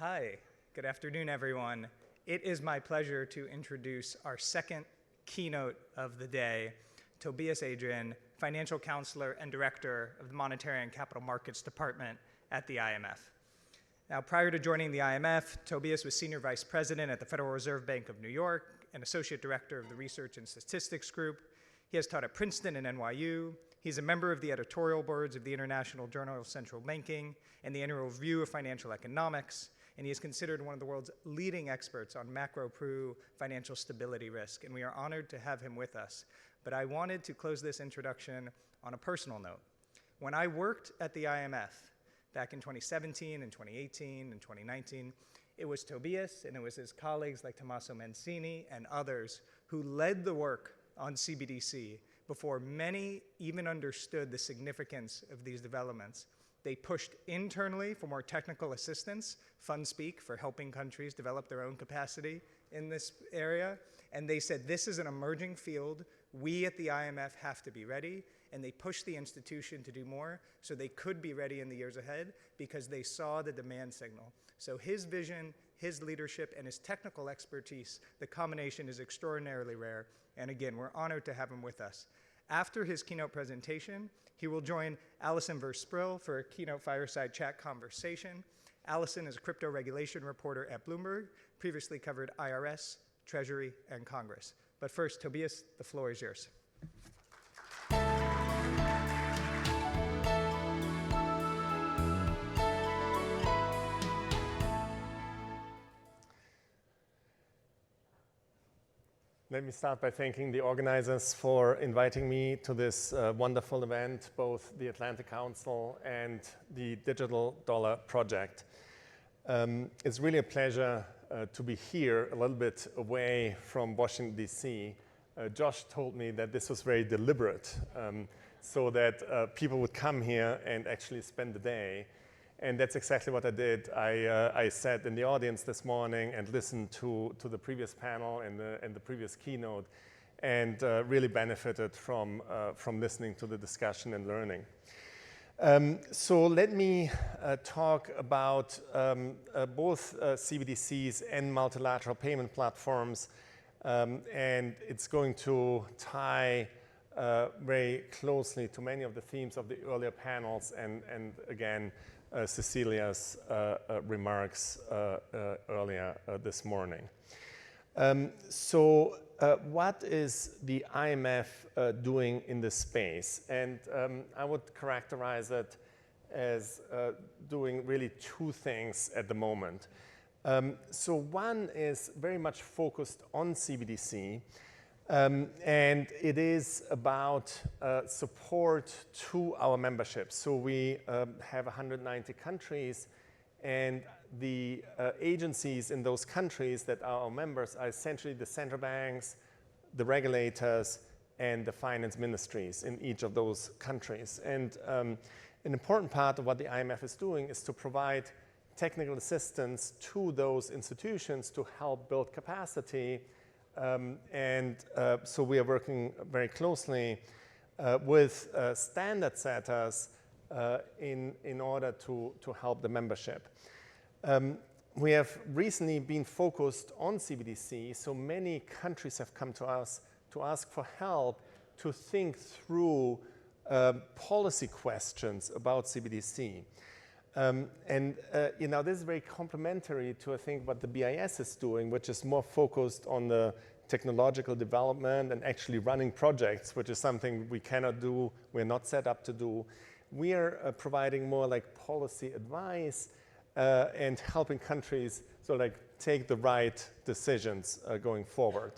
Hi, good afternoon, everyone. It is my pleasure to introduce our second keynote of the day, Tobias Adrian, Financial Counselor and Director of the Monetary and Capital Markets Department at the IMF. Now, prior to joining the IMF, Tobias was Senior Vice President at the Federal Reserve Bank of New York and Associate Director of the Research and Statistics Group. He has taught at Princeton and NYU. He's a member of the editorial boards of the International Journal of Central Banking and the Annual Review of Financial Economics, and he is considered one of the world's leading experts on macro-pru financial stability risk, and we are honored to have him with us. But I wanted to close this introduction on a personal note. When I worked at the IMF back in 2017 and 2018 and 2019, it was Tobias and it was his colleagues like Tommaso Mancini and others who led the work on CBDC before many even understood the significance of these developments. They pushed internally for more technical assistance, fun speak for helping countries develop their own capacity in this area. And they said, this is an emerging field. We at the IMF have to be ready. And they pushed the institution to do more so they could be ready in the years ahead because they saw the demand signal. So his vision, his leadership, and his technical expertise, the combination is extraordinarily rare. And again, we're honored to have him with us. After his keynote presentation, he will join Allyson Versprill for a keynote fireside chat conversation. Allyson is a crypto regulation reporter at Bloomberg, previously covered IRS, Treasury, and Congress. But first, Tobias, the floor is yours. Let me start by thanking the organizers for inviting me to this wonderful event, both the Atlantic Council and the Digital Dollar Project. It's really a pleasure to be here a little bit away from Washington, D.C. Josh told me that this was very deliberate so that people would come here and actually spend the day. And that's exactly what I did. I sat in the audience this morning and listened to the previous panel and the previous keynote and really benefited from listening to the discussion and learning. So let me talk about both CBDCs and multilateral payment platforms. And it's going to tie very closely to many of the themes of the earlier panels and again, Cecilia's remarks earlier this morning. So what is the IMF doing in this space? And I would characterize it as doing really two things at the moment. So one is very much focused on CBDC. And it is about support to our membership. So we have 190 countries, and the agencies in those countries that are our members are essentially the central banks, the regulators, and the finance ministries in each of those countries. And an important part of what the IMF is doing is to provide technical assistance to those institutions to help build capacity. So we are working very closely with standard setters in order to help the membership. We have recently been focused on CBDC, so many countries have come to us to ask for help to think through policy questions about CBDC. This is very complementary to, I think, what the BIS is doing, which is more focused on the technological development and actually running projects, which is something we cannot do, we're not set up to do. We are providing more like policy advice and helping countries sort of like take the right decisions going forward.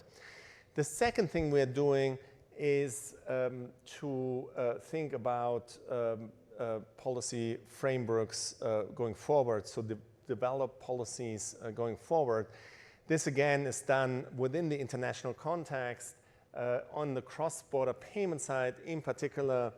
The second thing we're doing is to think about policy frameworks going forward, so develop policies going forward. This again is done within the international context on the cross-border payment side, in particular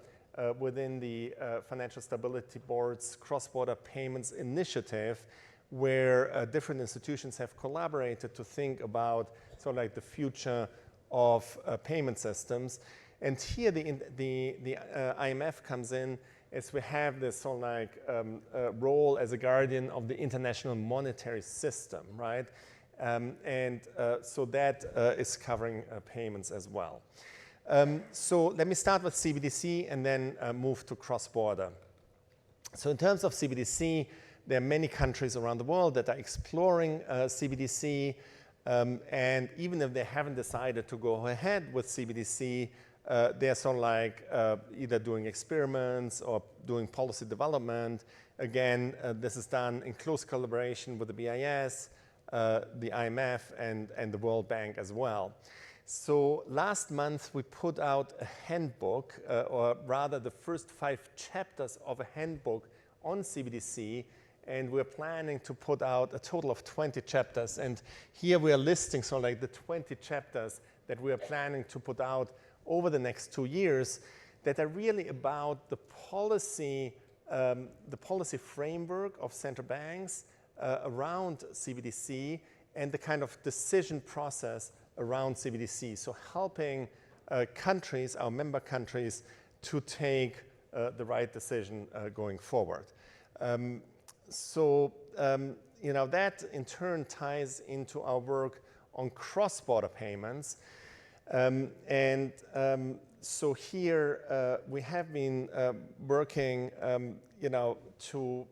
within the Financial Stability Board's cross-border payments initiative, where different institutions have collaborated to think about sort of like the future of payment systems. And here the IMF comes in is we have this sort of like role as a guardian of the international monetary system, right? So that is covering payments as well. So let me start with CBDC and then move to cross-border. So in terms of CBDC, there are many countries around the world that are exploring CBDC, and even if they haven't decided to go ahead with CBDC, they're sort of like either doing experiments or doing policy development. Again, this is done in close collaboration with the BIS, the IMF, and the World Bank as well. So last month, we put out a handbook, or rather the first 5 chapters of a handbook on CBDC, and we're planning to put out a total of 20 chapters. And here we are listing sort of like the 20 chapters that we are planning to put out over the next 2 years that are really about the policy framework of central banks around CBDC and the kind of decision process around CBDC. So helping countries, our member countries, to take the right decision going forward. You know, that in turn ties into our work on cross-border payments. So here we have been working, you know, to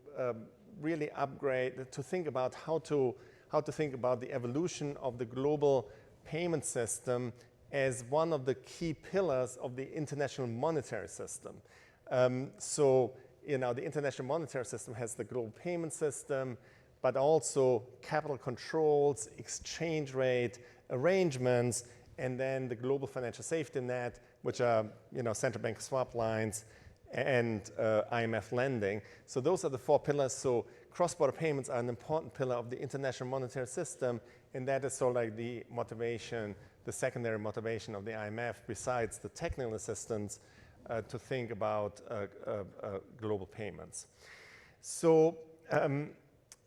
really upgrade, to think about how to think about the evolution of the global payment system as one of the key pillars of the international monetary system. So, you know, the international monetary system has the global payment system, but also capital controls, exchange rate arrangements, and then the global financial safety net, which are, you know, central bank swap lines and IMF lending. So those are the 4 pillars. So cross-border payments are an important pillar of the international monetary system, and that is sort of like the motivation, the secondary motivation of the IMF, besides the technical assistance to think about global payments. So,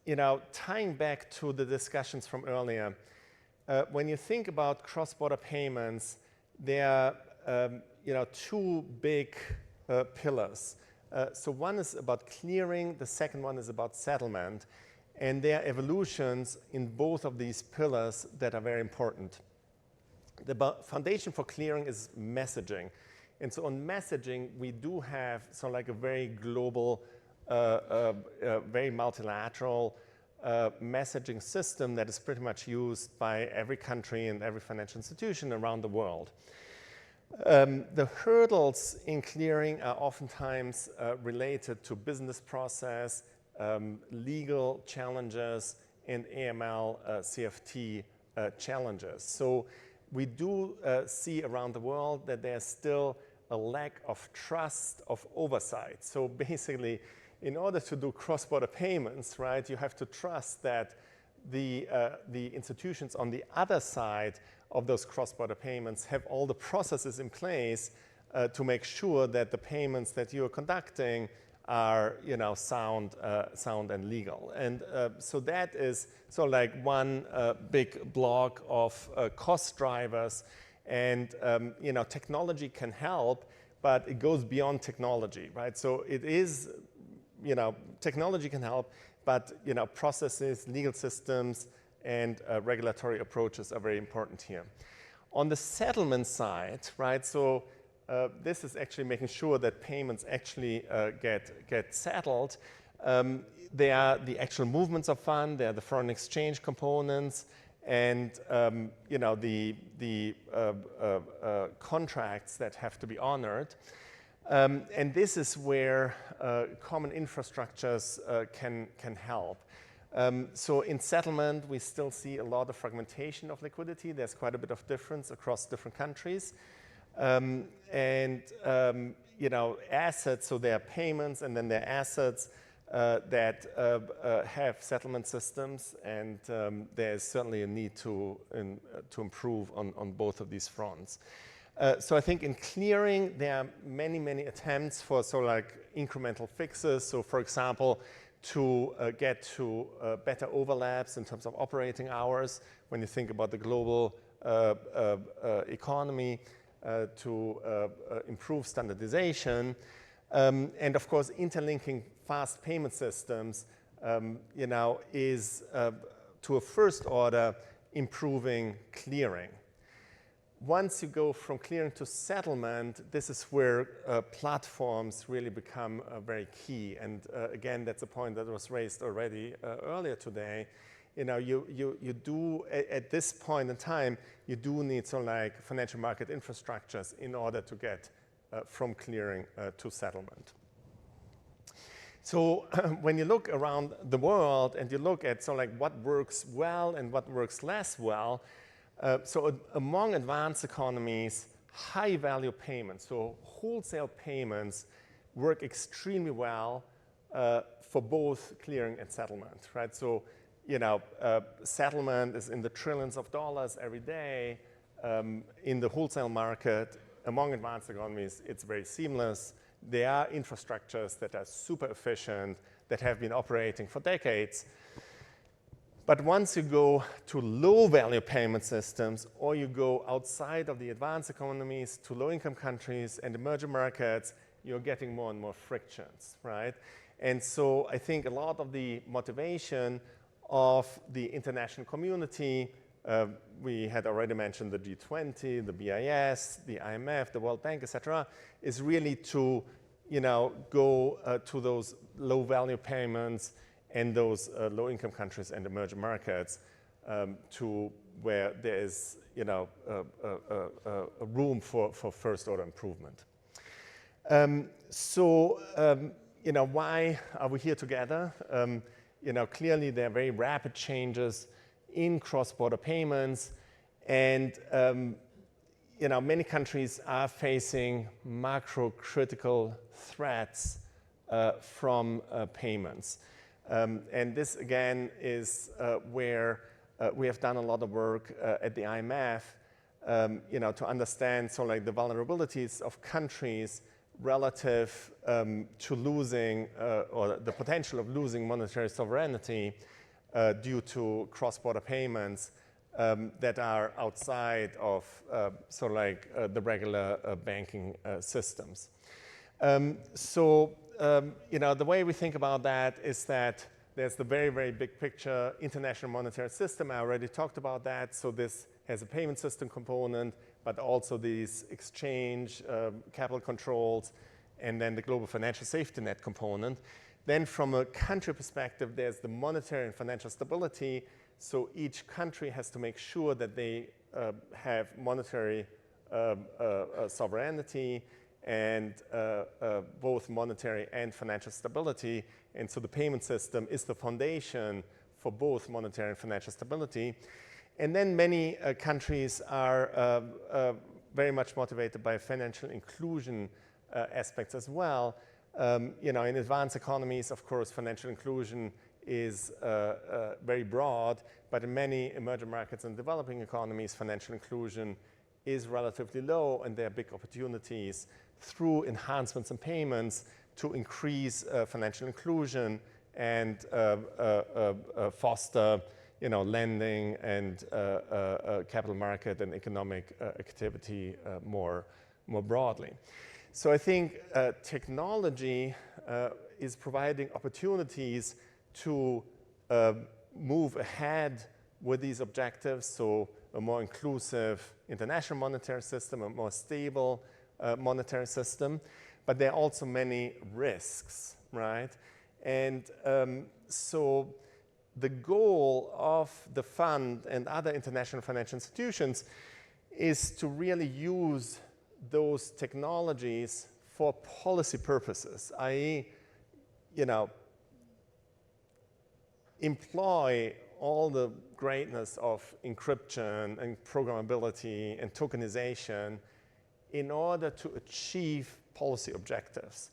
you know, tying back to the discussions from earlier, when you think about cross-border payments, there are, you know, 2 big pillars. So one is about clearing, the second one is about settlement, and there are evolutions in both of these pillars that are very important. The foundation for clearing is messaging. And so on messaging, we do have sort of like a very global, very multilateral messaging system that is pretty much used by every country and every financial institution around the world. The hurdles in clearing are oftentimes related to business process, legal challenges, and AML, CFT challenges. So we do see around the world that there's still a lack of trust, of oversight. So basically, in order to do cross-border payments, right, you have to trust that the institutions on the other side of those cross-border payments have all the processes in place to make sure that the payments that you are conducting are, you know, sound and legal. And so that is sort of like one big block of cost drivers. And, you know, technology can help, but it goes beyond technology, right? So it is, you know, technology can help, but, you know, processes, legal systems, and regulatory approaches are very important here. On the settlement side, right, so this is actually making sure that payments actually get settled. They are the actual movements of funds, they are the foreign exchange components, and you know, the contracts that have to be honored. And this is where common infrastructures can help. So in settlement, we still see a lot of fragmentation of liquidity. There's quite a bit of difference across different countries. You know, assets, so there are payments, and then there are assets that have settlement systems, and there's certainly a need to improve on both of these fronts. So I think in clearing, there are many, many attempts for sort of like incremental fixes. So for example, to get to better overlaps in terms of operating hours, when you think about the global economy, to improve standardization. And of course, interlinking fast payment systems, is to a first order improving clearing. Once you go from clearing to settlement, this is where platforms really become very key. And again, that's a point that was raised already earlier today. You do, at this point in time, you do need sort of like financial market infrastructures in order to get from clearing to settlement. So when you look around the world and you look at sort of like what works well and what works less well, so among advanced economies, high value payments, so wholesale payments work extremely well for both clearing and settlement, right? So, settlement is in the trillions of dollars every day. In the wholesale market, among advanced economies, it's very seamless. There are infrastructures that are super efficient, that have been operating for decades. But once you go to low-value payment systems, or you go outside of the advanced economies to low-income countries and emerging markets, you're getting more and more frictions, right? And so I think a lot of the motivation of the international community, we had already mentioned the G20, the BIS, the IMF, the World Bank, etc., is really to, go to those low-value payments and those low-income countries and emerging markets to where there is, a room for first-order improvement. Why are we here together? Clearly there are very rapid changes in cross-border payments, and many countries are facing macro-critical threats from payments. And this, again, is where we have done a lot of work at the IMF, to understand sort of like the vulnerabilities of countries relative to losing or the potential of losing monetary sovereignty due to cross-border payments that are outside of sort of like the regular banking systems. The way we think about that is that there's the very, very big picture international monetary system. I already talked about that. So this has a payment system component, but also these exchange, capital controls, and then the global financial safety net component. Then from a country perspective, there's the monetary and financial stability. So each country has to make sure that they have monetary sovereignty and both monetary and financial stability. And so the payment system is the foundation for both monetary and financial stability. And then many countries are very much motivated by financial inclusion aspects as well. In advanced economies, of course, financial inclusion is very broad, but in many emerging markets and developing economies, financial inclusion is relatively low, and there are big opportunities through enhancements in payments to increase financial inclusion and foster lending and capital market and economic activity more broadly. So I think technology is providing opportunities to move ahead with these objectives, so a more inclusive international monetary system, a more stable monetary system, but there are also many risks, right? And so the goal of the fund and other international financial institutions is to really use those technologies for policy purposes, i.e., employ all the greatness of encryption and programmability and tokenization in order to achieve policy objectives.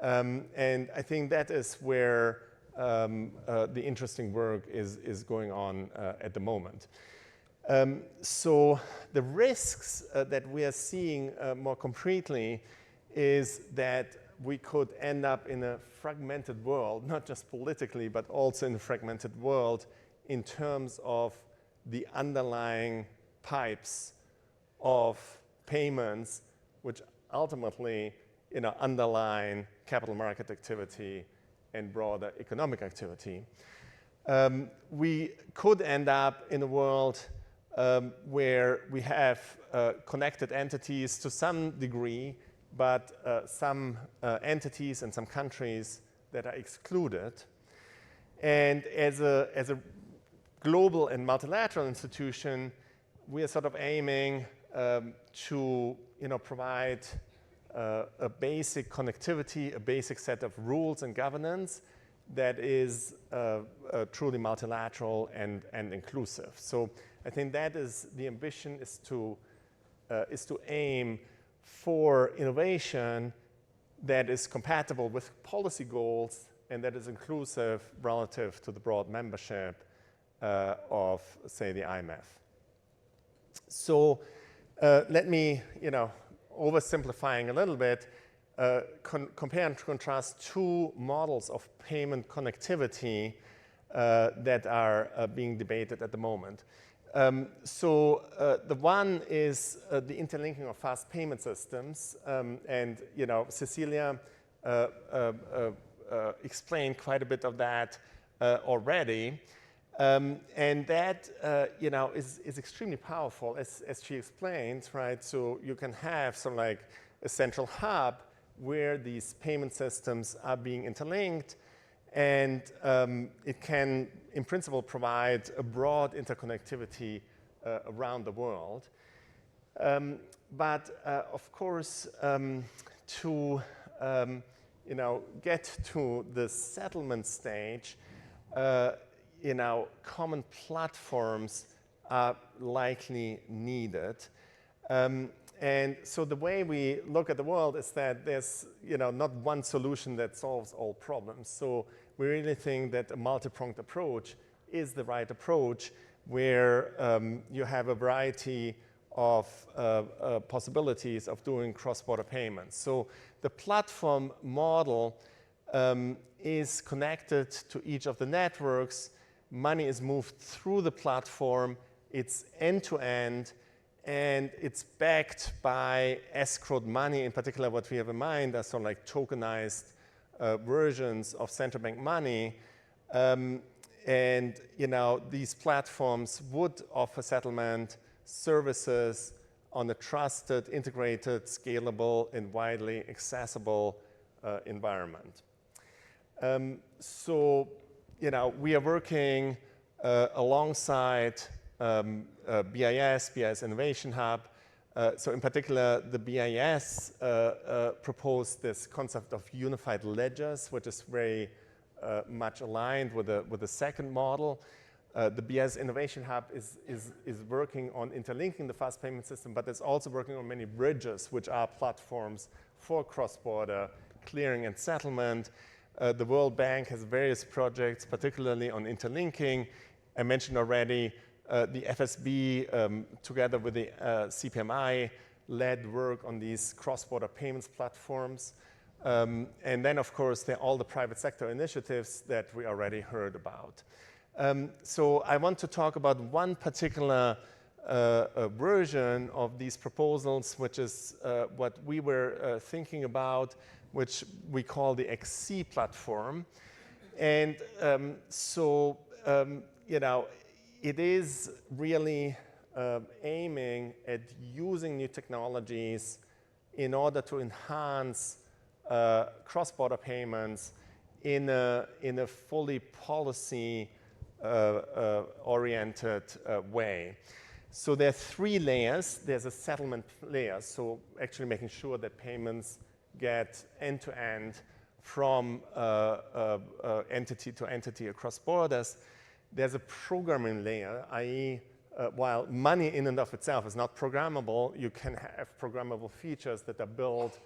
And I think that is where the interesting work is going on at the moment. So the risks that we are seeing more concretely is that we could end up in a fragmented world, not just politically, but also in a fragmented world in terms of the underlying pipes of payments, which ultimately underline capital market activity and broader economic activity. We could end up in a world where we have connected entities to some degree, but some entities and some countries that are excluded. And as a global and multilateral institution, we are sort of aiming to provide a basic connectivity, a basic set of rules and governance that is truly multilateral and inclusive. So I think that is the ambition, is to aim for innovation that is compatible with policy goals and that is inclusive relative to the broad membership of, say, the IMF. So let me, oversimplifying a little bit, compare and contrast two models of payment connectivity that are being debated at the moment. The one is the interlinking of fast payment systems, and Cecilia explained quite a bit of that already, and that is extremely powerful, as she explained, right? So you can have sort of like a central hub where these payment systems are being interlinked, and it can, in principle, provide a broad interconnectivity around the world. But of course, to get to the settlement stage, common platforms are likely needed. And so the way we look at the world is that there's not one solution that solves all problems. So we really think that a multi-pronged approach is the right approach, where you have a variety of possibilities of doing cross-border payments. So the platform model is connected to each of the networks. Money is moved through the platform. It's end-to-end. And it's backed by escrowed money. In particular, what we have in mind are sort of like tokenized versions of central bank money. And these platforms would offer settlement services on a trusted, integrated, scalable, and widely accessible environment. We are working alongside BIS Innovation Hub. So in particular, the BIS proposed this concept of unified ledgers, which is very much aligned with the second model. The BSC Innovation Hub is working on interlinking the fast payment system, but it's also working on many bridges, which are platforms for cross-border clearing and settlement. The World Bank has various projects, particularly on interlinking. I mentioned already the FSB, together with the CPMI, led work on these cross-border payments platforms. And then, of course, there are all the private sector initiatives that we already heard about. So I want to talk about one particular version of these proposals, which is what we were thinking about, which we call the XC platform. And it is really aiming at using new technologies in order to enhance cross-border payments in a fully policy oriented way. So there are three layers. There's a settlement layer, so actually making sure that payments get end-to-end from entity to entity across borders. There's a programming layer, i.e., while money in and of itself is not programmable, you can have programmable features that are built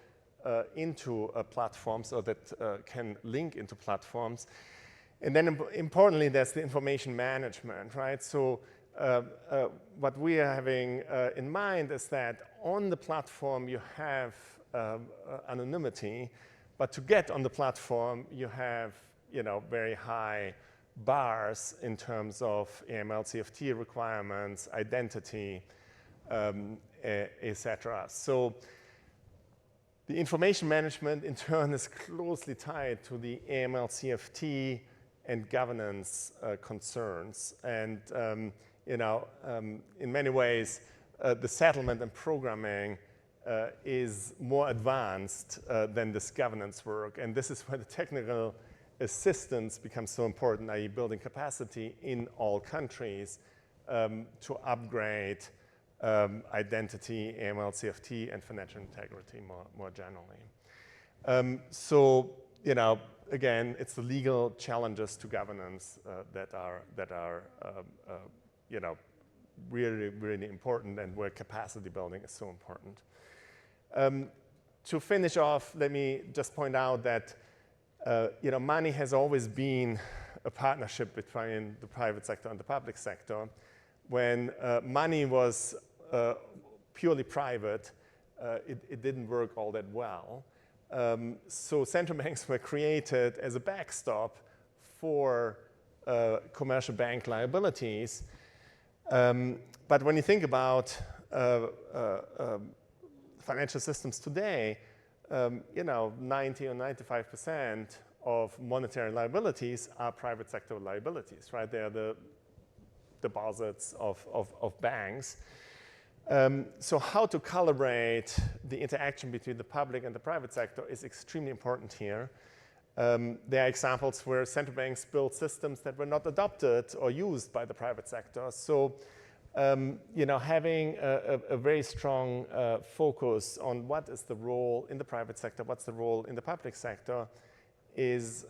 into platforms, or that can link into platforms. And then importantly, there's the information management, right? So what we are having in mind is that on the platform you have anonymity, but to get on the platform you have very high bars in terms of AML CFT requirements, identity, etc. So The information management, in turn, is closely tied to the AML, CFT, and governance concerns. And in many ways, the settlement and programming is more advanced than this governance work. And this is where the technical assistance becomes so important, i.e. building capacity in all countries to upgrade identity, AML, CFT, and financial integrity more generally. So, again, it's the legal challenges to governance that are really, really important, and where capacity building is so important. To finish off, let me just point out that money has always been a partnership between the private sector and the public sector. When money was purely private, it didn't work all that well. So central banks were created as a backstop for commercial bank liabilities. But when you think about financial systems today, 90 or 95% of monetary liabilities are private sector liabilities, right? They are the deposits of banks. So how to calibrate the interaction between the public and the private sector is extremely important here. There are examples where central banks built systems that were not adopted or used by the private sector. So, having a very strong focus on what is the role in the private sector, what's the role in the public sector, is,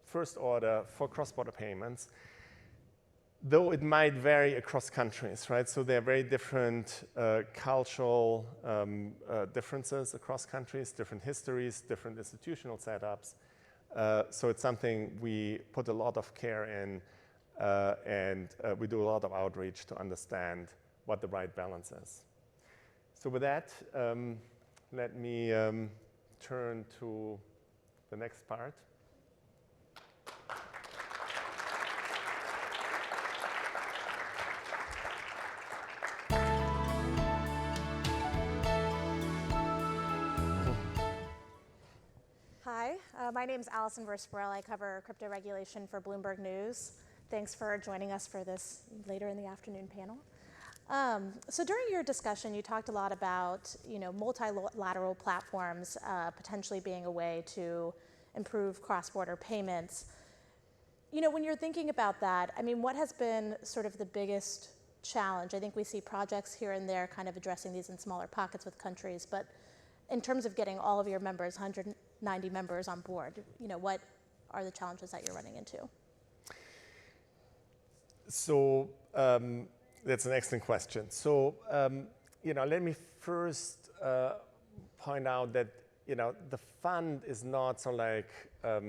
first order for cross-border payments. Though it might vary across countries, right? So there are very different cultural differences across countries, different histories, different institutional setups. So it's something we put a lot of care in, and we do a lot of outreach to understand what the right balance is. So with that, let me turn to the next part. My name is Allyson Versprill. I cover crypto regulation for Bloomberg News. Thanks for joining us for this later in the afternoon panel. So during your discussion, you talked a lot about multilateral platforms potentially being a way to improve cross-border payments. When you're thinking about that, I mean, what has been sort of the biggest challenge? I think we see projects here and there kind of addressing these in smaller pockets with countries, but in terms of getting all of your members, 190 members on board, what are the challenges that you're running into? So that's an excellent question. So, let me first point out that, the fund is not so like a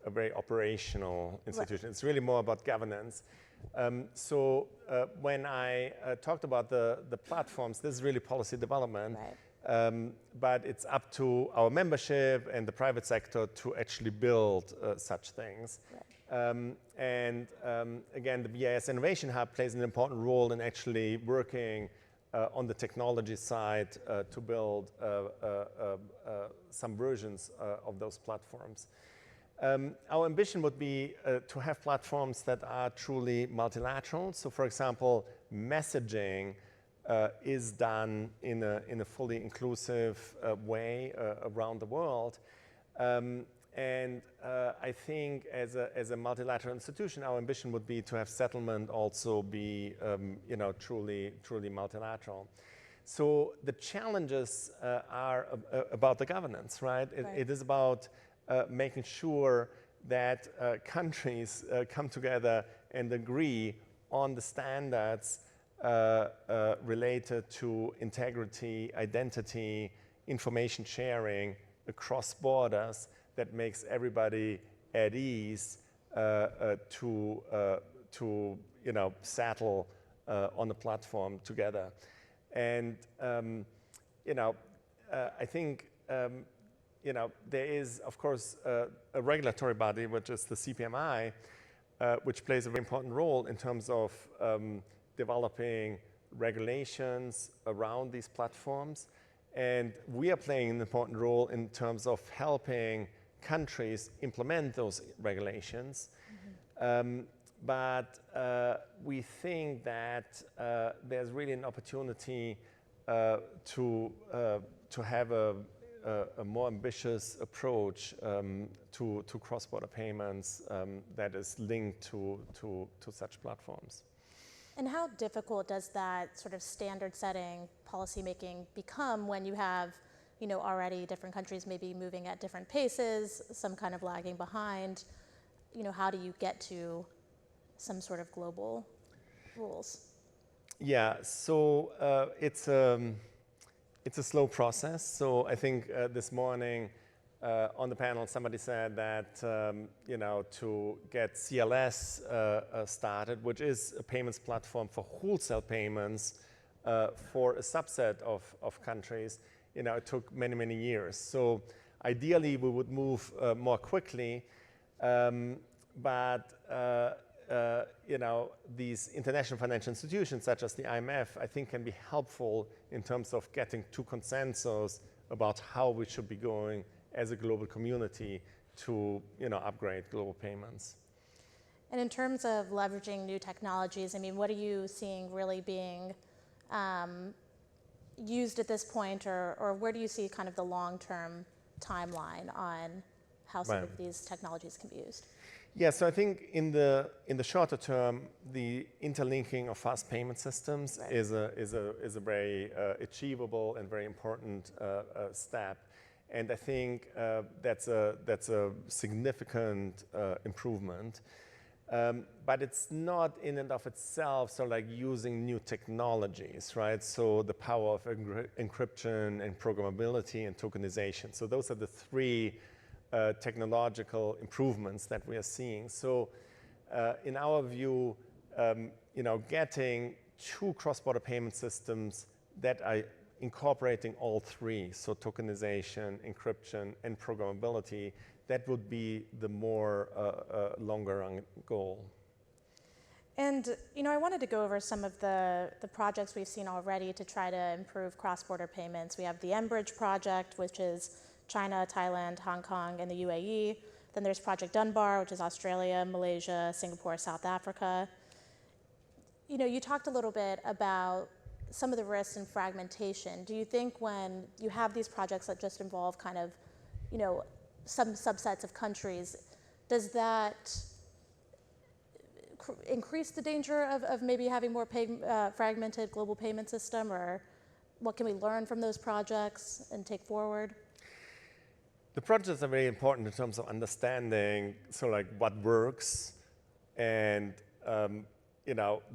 very operational institution. Right. It's really more about governance. So when I talked about the platforms, this is really policy development. Right. But it's up to our membership and the private sector to actually build such things. Right. Again, the BSC Innovation Hub plays an important role in actually working on the technology side to build some versions of those platforms. Our ambition would be to have platforms that are truly multilateral. So, for example, messaging is done in a fully inclusive way around the world. I think as a multilateral institution, our ambition would be to have settlement also be truly multilateral. So the challenges are about the governance, right? Right. It is about making sure that countries come together and agree on the standards related to integrity, identity, information sharing across borders that makes everybody at ease to settle on the platform together. And I think there is, of course, a regulatory body, which is the CPMI, which plays a very important role in terms of developing regulations around these platforms And we are playing an important role in terms of helping countries implement those regulations. But we think that there's really an opportunity to have a more ambitious approach to cross-border payments that is linked to such platforms. And how difficult does that sort of standard setting policymaking become when you have, already different countries maybe moving at different paces, some kind of lagging behind? How do you get to some sort of global rules? Yeah, so it's a slow process. So I think this morning on the panel, somebody said that to get CLS started, which is a payments platform for wholesale payments for a subset of countries, it took many, many years. So ideally, we would move more quickly, but these international financial institutions, such as the IMF, I think can be helpful in terms of getting to consensus about how we should be going as a global community to upgrade global payments. And in terms of leveraging new technologies, what are you seeing really being used at this point, or where do you see kind of the long-term timeline on how some of these technologies can be used? Yeah, so I think in the shorter term, the interlinking of fast payment systems is a very achievable and very important step, and I think that's a significant improvement. But it's not in and of itself so like using new technologies, right? So the power of encryption and programmability and tokenization. So those are the three technological improvements that we are seeing. So in our view, getting two cross-border payment systems that are incorporating all three, so tokenization, encryption, and programmability, that would be the more longer-run goal. And I wanted to go over some of the projects we've seen already to try to improve cross-border payments. We have the mBridge project, which is China, Thailand, Hong Kong, and the UAE. Then there's Project Dunbar, which is Australia, Malaysia, Singapore, South Africa. You talked a little bit about some of the risks and fragmentation. Do you think when you have these projects that just involve kind of, some subsets of countries, does that increase the danger of maybe having more fragmented global payment system, or what can we learn from those projects and take forward? The projects are very important in terms of understanding, so like what works, and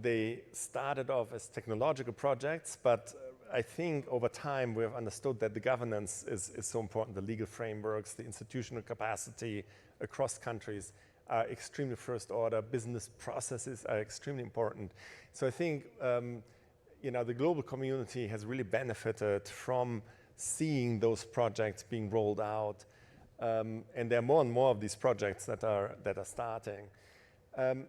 they started off as technological projects, but I think over time we have understood that the governance is so important. The legal frameworks, the institutional capacity across countries are extremely first order. Business processes are extremely important. So I think the global community has really benefited from seeing those projects being rolled out, and there are more and more of these projects that are starting.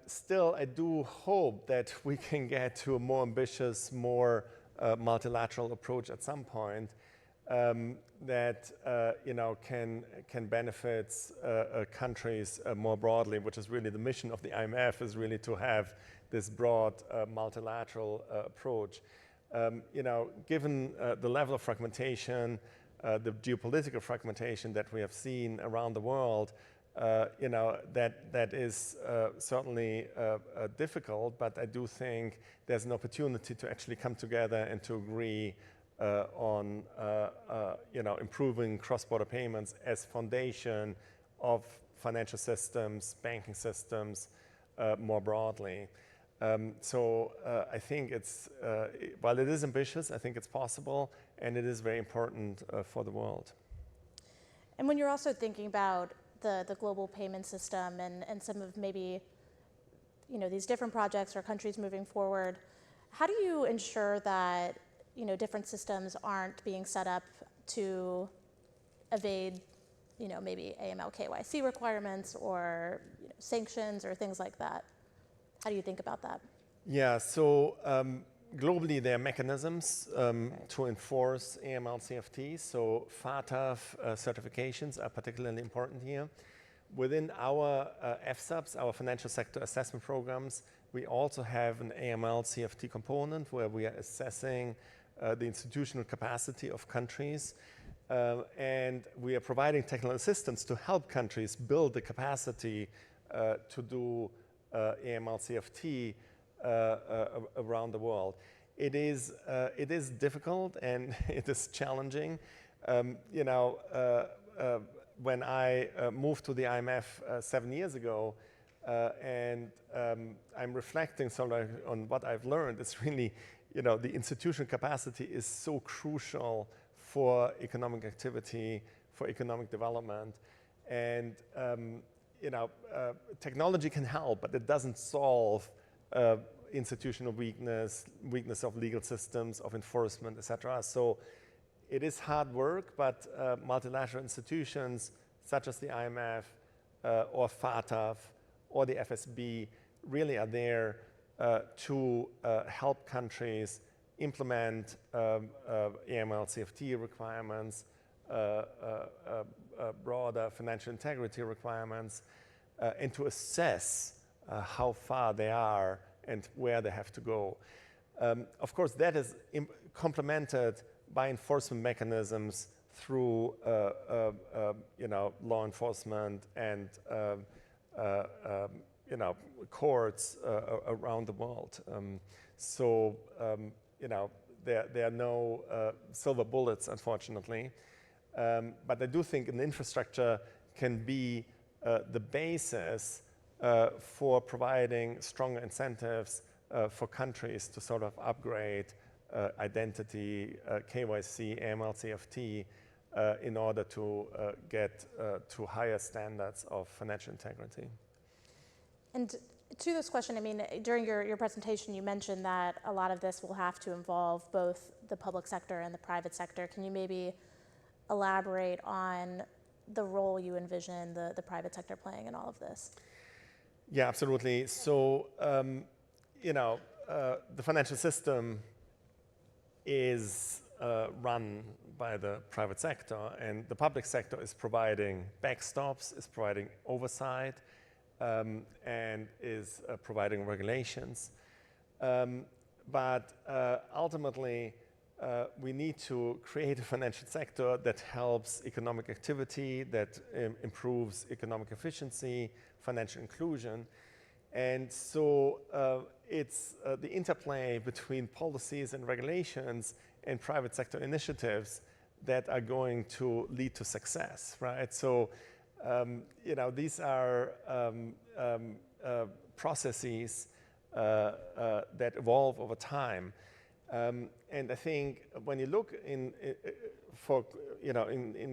Still, I do hope that we can get to a more ambitious, more multilateral approach at some point that can benefit countries more broadly, which is really the mission of the IMF, is really to have this broad multilateral approach. Given the level of fragmentation, the geopolitical fragmentation that we have seen around the world, that is certainly difficult, but I do think there's an opportunity to actually come together and to agree on improving cross-border payments as foundation of financial systems, banking systems more broadly. So I think it's, while it is ambitious, I think it's possible, and it is very important for the world. And when you're also thinking about the global payment system and some of maybe these different projects or countries moving forward, how do you ensure that different systems aren't being set up to evade maybe AML KYC requirements or sanctions or things like that? How do you think about that? Yeah, so globally, there are mechanisms to enforce AML-CFT, so FATF certifications are particularly important here. Within our FSAPs, our financial sector assessment programs, we also have an AML-CFT component where we are assessing the institutional capacity of countries, and we are providing technical assistance to help countries build the capacity to do AML-CFT around the world. It is difficult and it is challenging. When I moved to the IMF 7 years ago, and I'm reflecting sort of on what I've learned, it's really, the institutional capacity is so crucial for economic activity, for economic development. And, technology can help, but it doesn't solve institutional weakness of legal systems, of enforcement, etc. So it is hard work, but multilateral institutions such as the IMF or FATF or the FSB really are there to help countries implement AML-CFT requirements, broader financial integrity requirements, and to assess how far they are and where they have to go. Of course, that is complemented by enforcement mechanisms through law enforcement and courts around the world. There are no silver bullets, unfortunately. But I do think an infrastructure can be the basis for providing stronger incentives for countries to sort of upgrade identity, KYC, AML-CFT in order to get to higher standards of financial integrity. And to this question, I mean, during your presentation, you mentioned that a lot of this will have to involve both the public sector and the private sector. Can you maybe elaborate on the role you envision the private sector playing in all of this? Yeah, absolutely. So, the financial system is run by the private sector, and the public sector is providing backstops, is providing oversight, and is providing regulations. But ultimately, we need to create a financial sector that helps economic activity, that improves economic efficiency, financial inclusion. And so it's the interplay between policies and regulations and private sector initiatives that are going to lead to success, right? So, these are processes that evolve over time. And I think when you look in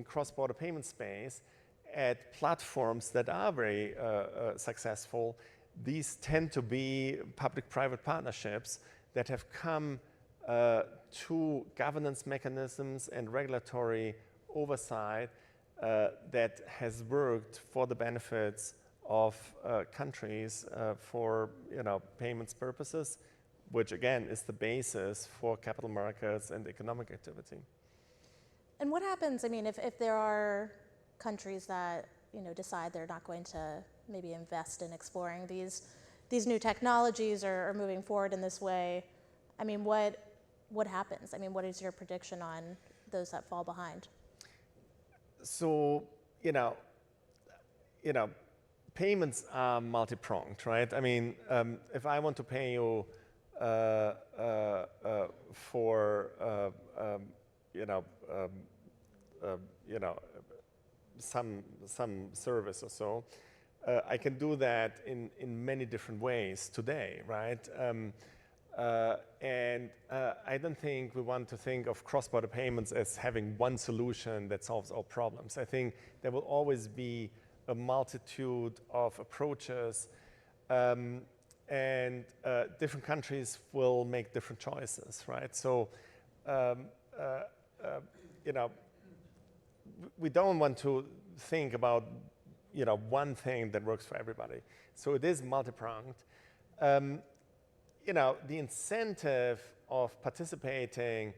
cross-border payment space at platforms that are very successful, these tend to be public-private partnerships that have come to governance mechanisms and regulatory oversight that has worked for the benefits of countries for payments purposes, which again is the basis for capital markets and economic activity. And what happens, I mean, if there are countries that decide they're not going to maybe invest in exploring these new technologies or moving forward in this way, I mean, what happens? I mean, what is your prediction on those that fall behind? So, payments are multi-pronged, right? I mean, if I want to pay you for some service or so, I can do that in many different ways today, right? And I don't think we want to think of cross-border payments as having one solution that solves all problems. I think there will always be a multitude of approaches, and different countries will make different choices, right? So, we don't want to think about one thing that works for everybody. So it is multi-pronged. The incentive of participating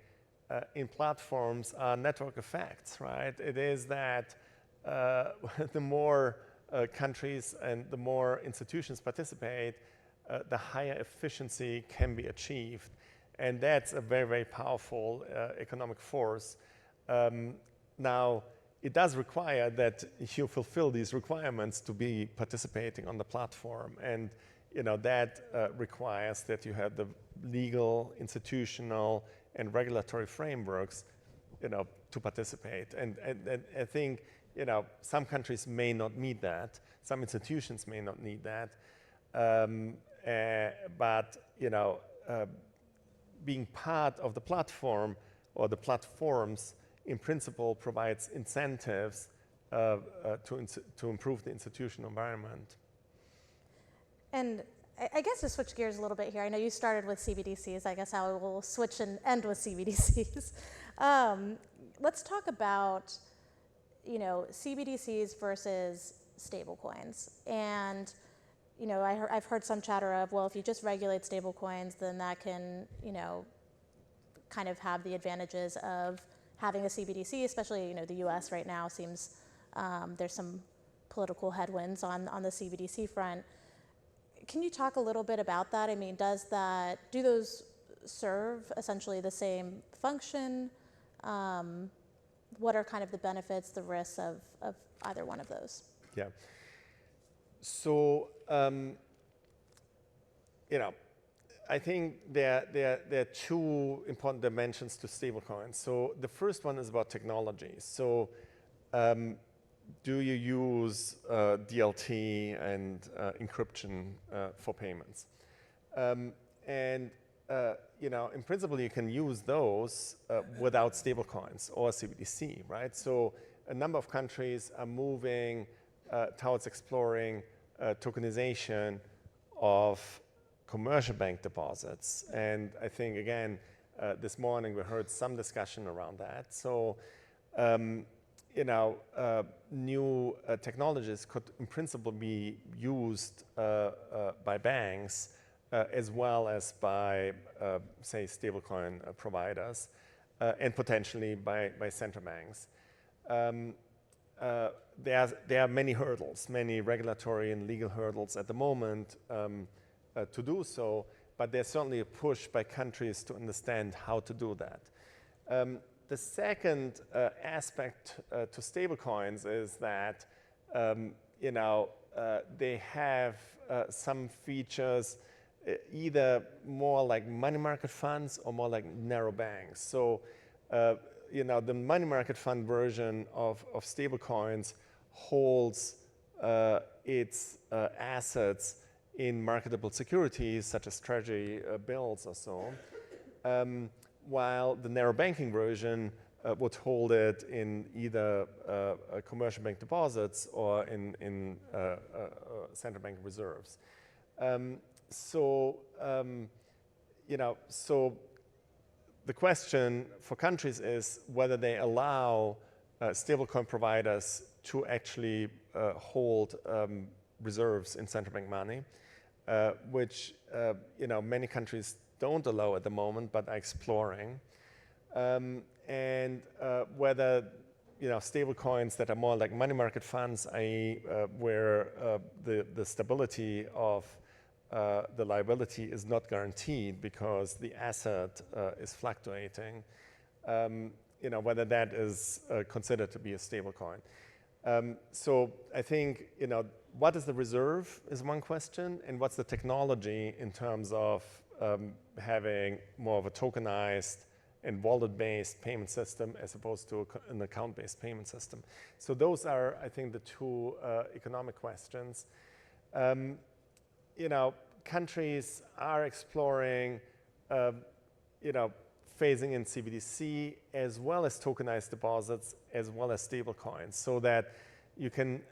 in platforms are network effects, right? It is that the more countries and the more institutions participate, the higher efficiency can be achieved. And that's a very, very powerful economic force. Now, it does require that you fulfill these requirements to be participating on the platform. And that requires that you have the legal, institutional, and regulatory frameworks to participate. And I think some countries may not need that. Some institutions may not need that. But being part of the platform or the platforms in principle provides incentives to improve the institutional environment. And I guess to switch gears a little bit here, I know you started with CBDCs. I guess I will switch and end with CBDCs. Let's talk about, CBDCs versus stablecoins. And, I've heard some chatter of, well, if you just regulate stablecoins, then that can, kind of have the advantages of having a CBDC, especially, the US right now seems there's some political headwinds on the CBDC front. Can you talk a little bit about that? I mean, do those serve essentially the same function? What are kind of the benefits, the risks of either one of those? Yeah. So, I think there are two important dimensions to stablecoins. So the first one is about technology. So do you use DLT and encryption for payments? In principle, you can use those without stablecoins or CBDC, right? So a number of countries are moving towards exploring tokenization of commercial bank deposits. And I think, again, this morning we heard some discussion around that. So, new technologies could in principle be used by banks as well as by, say, stablecoin providers and potentially by central banks. There are many hurdles, many regulatory and legal hurdles at the moment to do so, but there's certainly a push by countries to understand how to do that. The second aspect to stablecoins is that they have some features either more like money market funds or more like narrow banks. So the money market fund version of stablecoins holds its assets in marketable securities such as treasury bills or so, while the narrow banking version would hold it in either commercial bank deposits or in central bank reserves. So the question for countries is whether they allow stablecoin providers to actually hold reserves in central bank money, which many countries don't allow at the moment, but are exploring, and whether stablecoins that are more like money market funds, i.e., where the stability of the liability is not guaranteed because the asset is fluctuating, whether that is considered to be a stablecoin. So I think, what is the reserve is one question, and what's the technology in terms of having more of a tokenized and wallet-based payment system as opposed to an account-based payment system. So those are, I think, the two economic questions. Countries are exploring, phasing in CBDC as well as tokenized deposits as well as stablecoins, so that you can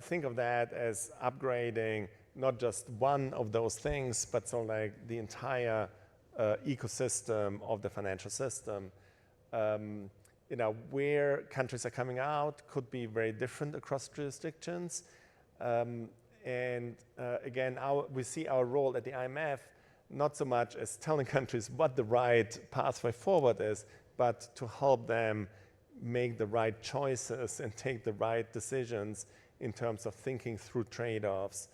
think of that as upgrading not just one of those things, but so like the entire ecosystem of the financial system. Where countries are coming out could be very different across jurisdictions. And again, we see our role at the IMF not so much as telling countries what the right pathway forward is, but to help them make the right choices and take the right decisions in terms of thinking through trade-offs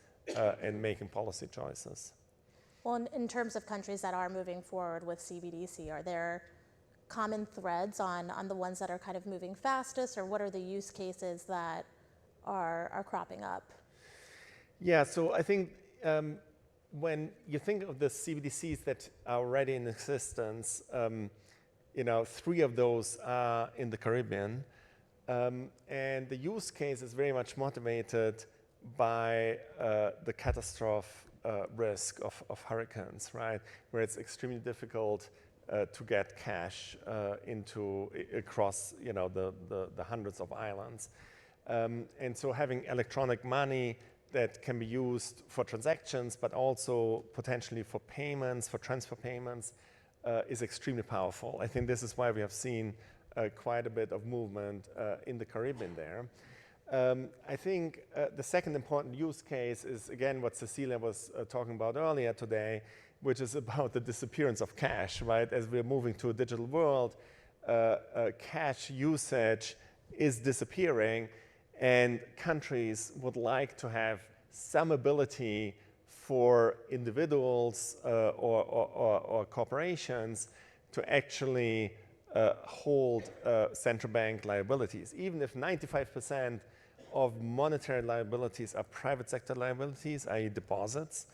and making policy choices. Well, in terms of countries that are moving forward with CBDC, are there common threads on the ones that are kind of moving fastest, or what are the use cases that are cropping up? Yeah, so I think when you think of the CBDCs that are already in existence, 3 of those are in the Caribbean. And the use case is very much motivated by the catastrophe risk of hurricanes, right? Where it's extremely difficult to get cash across the hundreds of islands. And so having electronic money that can be used for transactions, but also potentially for payments, for transfer payments, is extremely powerful. I think this is why we have seen quite a bit of movement in the Caribbean there. I think the second important use case is, again, what Cecilia was talking about earlier today, which is about the disappearance of cash, right? As we're moving to a digital world, cash usage is disappearing, and countries would like to have some ability for individuals or corporations to actually hold central bank liabilities. Even if 95% of monetary liabilities are private sector liabilities, i.e. deposits,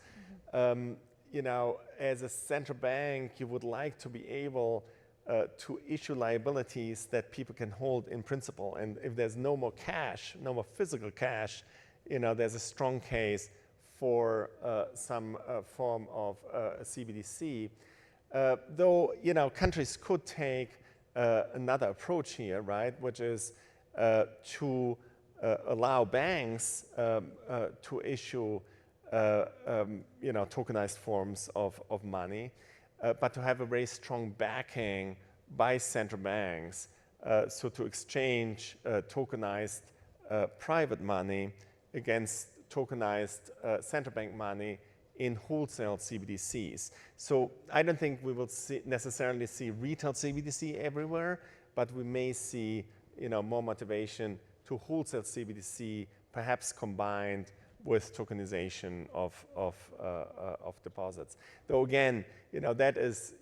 as a central bank, you would like to be able to issue liabilities that people can hold in principle. And if there's no more cash, no more physical cash, there's a strong case for some form of a CBDC. Though, countries could take another approach here, right, which is to allow banks to issue tokenized forms of money, but to have a very strong backing by central banks, so to exchange tokenized private money against tokenized central bank money in wholesale CBDCs. So I don't think we will necessarily see retail CBDC everywhere, but we may see more motivation to wholesale CBDC, perhaps combined with tokenization of deposits. Though again, that is,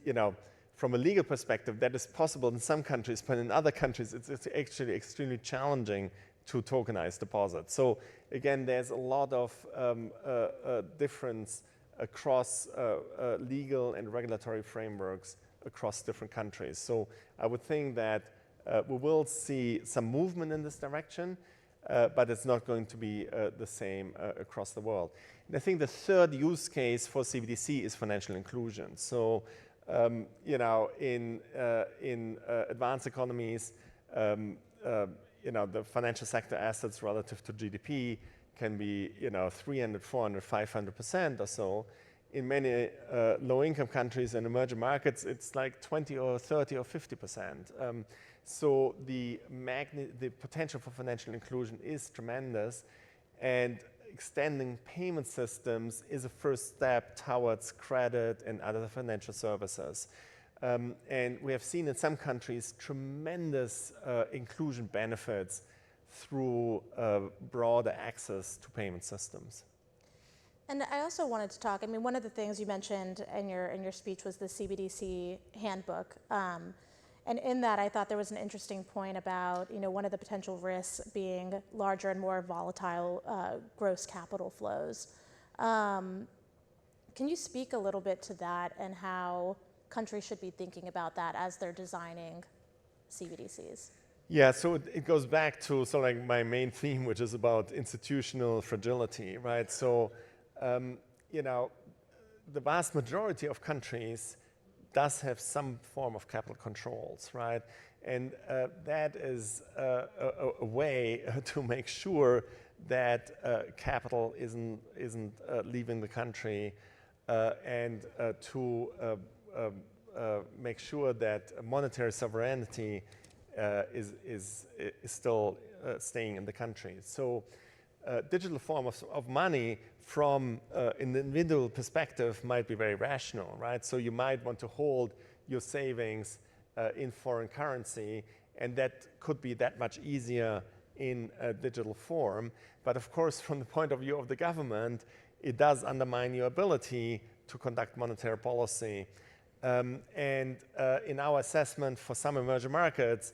from a legal perspective, that is possible in some countries, but in other countries, it's actually extremely challenging to tokenize deposits. So again, there's a lot of difference across legal and regulatory frameworks across different countries. So I would think that we will see some movement in this direction, but it's not going to be the same across the world. And I think the third use case for CBDC is financial inclusion. So, in advanced economies, the financial sector assets relative to GDP can be, 300, 400, 500% or so. In many low-income countries and emerging markets, it's like 20 or 30 or 50%. So the potential for financial inclusion is tremendous, and extending payment systems is a first step towards credit and other financial services. And we have seen in some countries tremendous inclusion benefits through broader access to payment systems. And I also wanted to talk, one of the things you mentioned in your speech was the CBDC Handbook. And in that, I thought there was an interesting point about, one of the potential risks being larger and more volatile gross capital flows. Can you speak a little bit to that and how countries should be thinking about that as they're designing CBDCs? Yeah, so it goes back to sort of like my main theme, which is about institutional fragility, right? So, the vast majority of countries does have some form of capital controls, right? And that is a way to make sure that capital isn't leaving the country, and to make sure that monetary sovereignty is still staying in the country. So digital form of money from an individual perspective might be very rational, right? So you might want to hold your savings in foreign currency, and that could be that much easier in a digital form. But of course, from the point of view of the government, it does undermine your ability to conduct monetary policy. In our assessment for some emerging markets,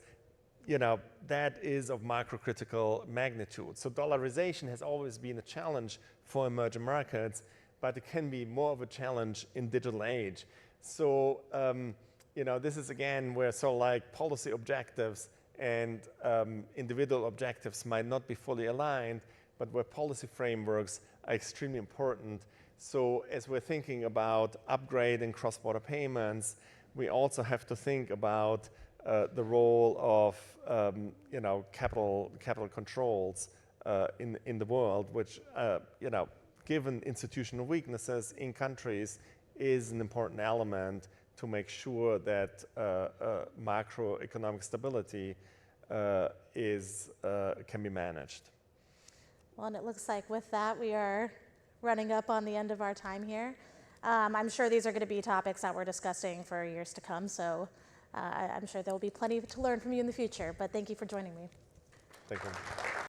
that is of macro-critical magnitude. So dollarization has always been a challenge for emerging markets, but it can be more of a challenge in digital age. So, this is again where policy objectives and individual objectives might not be fully aligned, but where policy frameworks are extremely important. So as we're thinking about upgrading cross-border payments, we also have to think about the role of capital controls in the world, which given institutional weaknesses in countries, is an important element to make sure that macroeconomic stability can be managed. Well, and it looks like with that we are running up on the end of our time here. I'm sure these are going to be topics that we're discussing for years to come, so I'm sure there will be plenty to learn from you in the future, but thank you for joining me. Thank you.